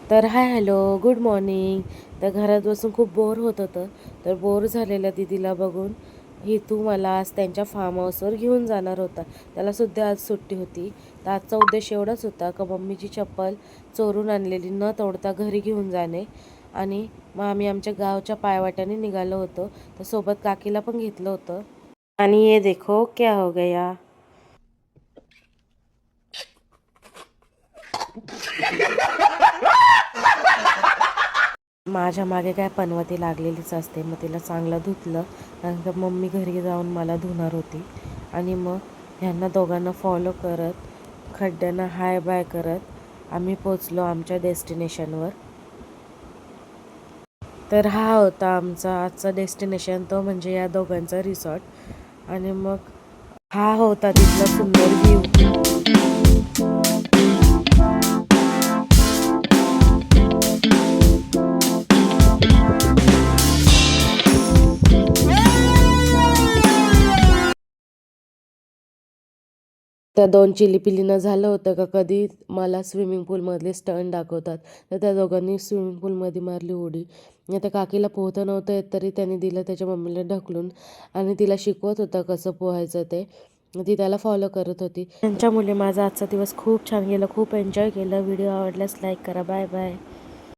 तर hi hello good morning. तर घरात बसून खूप बोर होत होतं. तर बोर झालेल्या दीदीला बघून तू मला आज त्यांच्या फार्म हाऊसवर घेऊन जाणार होता. त्यालासुद्धा आज सुट्टी होती. तर आजचा उद्देश एवढाच होता का मम्मीची चप्पल चोरून आणलेली न तोडता घरी घेऊन जाणे. आणि मग आम्ही आमच्या गावच्या पायवाट्याने निघालो होतो. तर सोबत काकीला पण घेतलं होतं. आणि ये देखो क्या हो गया. माझ्या मागे काय पनवती लागलेलीच असते. मग तिला चांगलं धुतलं. नंतर मम्मी घरी जाऊन मला धुणार होती. आणि मग ह्यांना दोघांना फॉलो करत खड्ड्यांना हाय बाय करत आम्ही पोचलो आमच्या डेस्टिनेशनवर. तर हा होता आमचा आजचा डेस्टिनेशन, तो म्हणजे या दोघांचा रिसॉर्ट. आणि मग हा होता तिथला सुंदर व्ह्यू. त्या दोन चिलीपिलीनं झालं होतं का कधी मला स्विमिंग पूलमधले स्टंट दाखवतात. तर त्या दोघांनी स्विमिंग पूलमध्ये मारली उडी. त्या काकीला पोहता नव्हतं येत तरी त्याने दिलं त्याच्या मम्मीला ढकलून आणि तिला शिकवत होता कसं पोहायचं ते. ती त्याला फॉलो करत होती. त्यांच्यामुळे माझा आजचा दिवस खूप छान गेला. खूप एन्जॉय केलं. व्हिडिओ आवडल्यास लाईक करा. Bye bye.